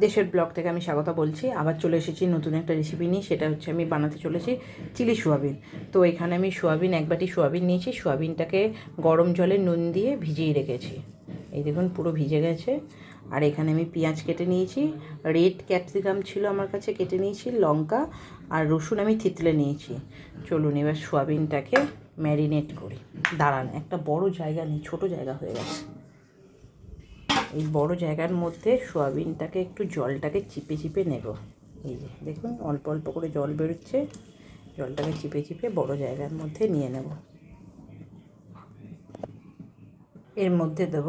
দেশের ব্লগ থেকে আমি স্বাগতা বলছি। আবার চলে এসেছি নতুন একটা রেসিপি নিয়ে। সেটা হচ্ছে আমি বানাতে চলেছি চিলি সোয়াবিন। তো এখানে আমি সোয়াবিন, এক বাটি সোয়াবিন নিয়েছি। সোয়াবিনটাকে গরম জলে নুন দিয়ে ভিজিয়ে রেখেছি। এই দেখুন পুরো ভিজে গেছে। আর এখানে আমি পেঁয়াজ কেটে নিয়েছি, রেড ক্যাপসিকাম ছিল আমার কাছে, কেটে নিয়েছি, লঙ্কা আর রসুন আমি থেতলে নিয়েছি। চলুন এবার সোয়াবিনটাকে ম্যারিনেট করি। দাঁড়ান, একটা বড় জায়গা নেই, ছোটো জায়গা হয়ে গেছে। এই বড় জায়গার মধ্যে সোয়াবিনটাকে একটু জলটাকে চিপে চিপে নেব। এই যে দেখুন অল্প অল্প করে জল বেরোচ্ছে, জলটাকে চিপে চিপে বড় জায়গার মধ্যে নিয়ে নেব। এর মধ্যে দেব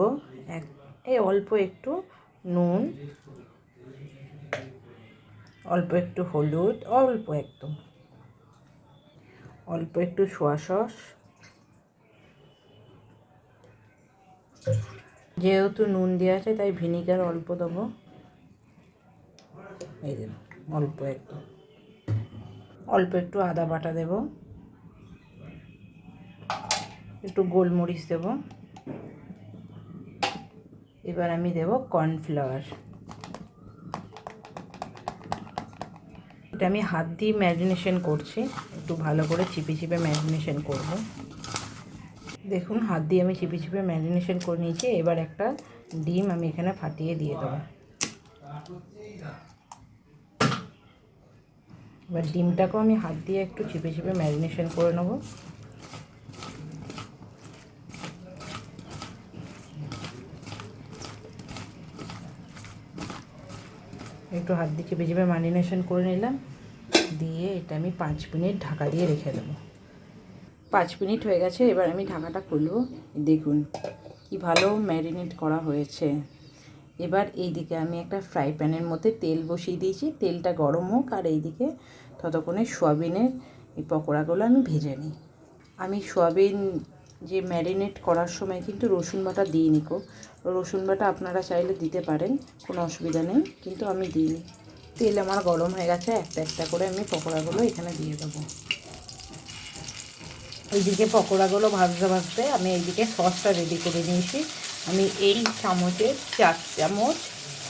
এই অল্প একটু নুন, অল্প একটু হলুদ, অল্প একদম অল্প একটু সোয়া সস, যেহেতু নুন দেওয়া আছে তাই ভিনিগার অল্প দেবো। এই যে অল্প একটু আদা বাটা দেব, একটু গোলমরিচ দেব। এবার আমি দেব কর্নফ্লাওয়ার। এটা আমি হাত দিয়ে ম্যারিনেশন করছি, একটু ভালো করে চিপে চিপে ম্যারিনেশন করব। দেখুন হাত দিয়ে আমি চিপে চিপে ম্যারিনেশন করে নিয়েছি। এবার একটা ডিম আমি এখানে ফাটিয়ে দিয়ে দেবো। এবার ডিমটাকেও আমি হাত দিয়ে একটু চিপে চিপে ম্যারিনেশন করে নেব। একটু হাত দিয়ে চিপে চিপে ম্যারিনেশন করে নিলাম, দিয়ে এটা আমি 5 মিনিট ঢাকা দিয়ে রেখে দেবো। 5 মিনিট হয়ে গেছে। এবার আমি ঢাকাটা খুলবো। দেখুন কি ভালো ম্যারিনেট করা হয়েছে। এবার এই দিকে আমি একটা ফ্রাই প্যানের মধ্যে তেল বসিয়ে দিয়েছি, তেলটা গরম হোক, আর এইদিকে ততক্ষণে সোয়াবিনের এই পকোড়াগুলো আমি ভেজে নিই। আমি সোয়াবিন যে ম্যারিনেট করার সময় কিন্তু রসুন বাটা দিইনি কো। রসুন বাটা আপনারা চাইলে দিতে পারেন, কোনো অসুবিধা নেই, কিন্তু আমি দিইনি। তেল আমার গরম হয়ে গেছে, একটা একটা করে আমি পকোড়াগুলো এখানে দিয়ে দেবো। এইদিকে পকোড়াগুলো ভাজতে ভাজতে আমি এইদিকে সসটা রেডি করে নিয়েছি। আমি এই চামচের 4 চামচ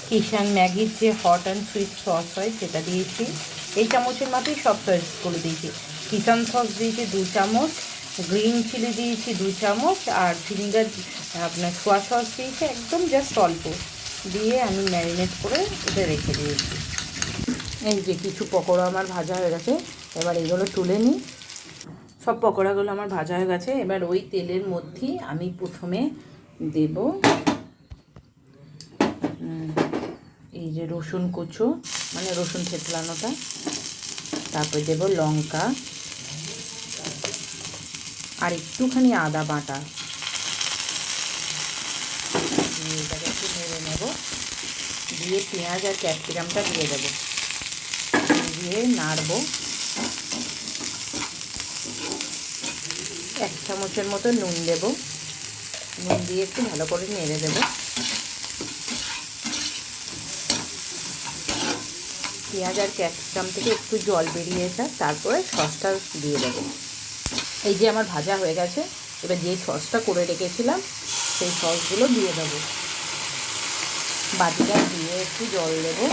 কিষান ম্যাগির যে হট অ্যান্ড সুইট সস হয় সেটা দিয়েছি। এই চামচের মাপেই সব সস করে দিয়েছি। কিষান সস দিয়েছি 2 চামচ, গ্রিন চিলি দিয়েছি 2 চামচ, আর ভিনিগার আপনার সোয়া সস দিয়েছি একদম জাস্ট অল্প দিয়ে আমি ম্যারিনেট করে এটা রেখে দিয়েছি। এই যে কিছু পকোড়া আমার ভাজা হয়ে গেছে, এবার এগুলো তুলে নিই। সব পকোড়াগুলো আমার ভাজা হয়ে গেছে। এবার ওই তেলের মধ্যেই আমি প্রথমে দেব এই যে রসুন কুচো, মানে রসুন থেতলানোটা, তারপর দেব লঙ্কা আর একটুখানি আদা বাটা, দিয়ে এটাকে একটু নেড়ে নেব। দিয়ে পেঁয়াজ আর ক্যাপসিকামটা দিয়ে দেবো, দিয়ে নাড়বো। 1 চামচের মতো নুন দেব, নুন দিয়ে একটু ভালো করে নেড়ে দেবো। পেঁয়াজ আর ক্যাপসিকাম থেকে একটু জল বেরিয়েছে, তারপরে সসটা দিয়ে দেবো। এই যে আমার ভাজা হয়ে গেছে। এবার যে সসটা করে রেখেছিলাম সেই সসগুলো দিয়ে দেবো। বাটিটা দিয়ে একটু জল দেবো।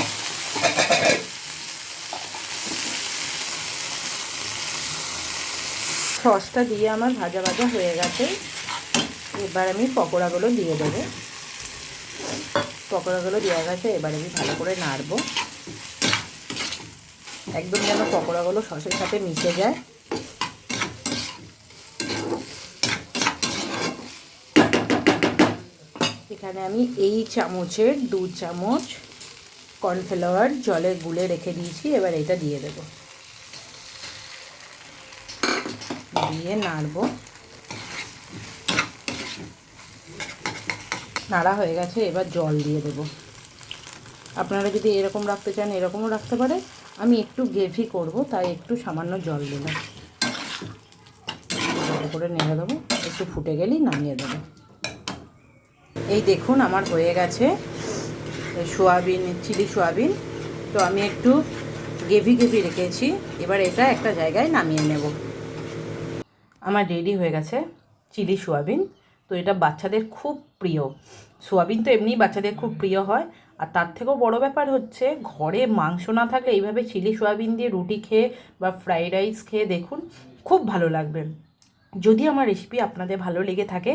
সসটা দিয়ে আমার ভাজা ভাজা হয়ে গেছে। এবার আমি পকোড়াগুলো দিয়ে দেবো। পকোড়াগুলো দেওয়া গেছে, এবার আমি ভালো করে নাড়বো, একদম যেন পকোড়াগুলো সসের সাথে মিশে যায়। এখানে আমি এই চামচের 2 চামচ কর্নফ্লাওয়ার জলে গুলে রেখে দিয়েছি। এবার এটা দিয়ে দেব, দিয়ে নাড়বো। নাড়া হয়ে গেছে, এবার জল দিয়ে দেব। আপনারা যদি এরকম রাখতে চান এরকমও রাখতে পারেন। আমি একটু গ্রেভি করব তাই একটু সামান্য জল দিলাম। ভালো করে নেড়ে দেবো, একটু ফুটে গেলেই নামিয়ে দেবো। এই দেখুন আমার হয়ে গেছে সোয়াবিন, চিলি সোয়াবিন। তো আমি একটু গ্রেভি রেখেছি। এবার এটা একটা জায়গায় নামিয়ে নেব। আমার রেডি হয়ে গেছে চিলি সোয়াবিন। তো এটা বাচ্চাদের খুব প্রিয়। সোয়াবিন তো এমনিই বাচ্চাদের খুব প্রিয় হয়, আর তার থেকেও বড় ব্যাপার হচ্ছে ঘরে মাংস না থাকলে এইভাবে চিলি সোয়াবিন দিয়ে রুটি খেয়ে বা ফ্রাইড রাইস খেয়ে দেখুন, খুব ভালো লাগবে। যদি আমার রেসিপি আপনাদের ভালো লেগে থাকে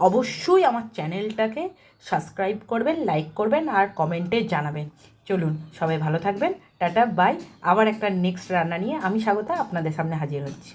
অবশ্যই আমার চ্যানেলটাকে সাবস্ক্রাইব করবেন, লাইক করবেন আর কমেন্টে জানাবেন। চলুন সবাই ভালো থাকবেন, টাটা বাই। আবার একটা নেক্সট রান্না নিয়ে আমি স্বাগতা আপনাদের সামনে হাজির হচ্ছি।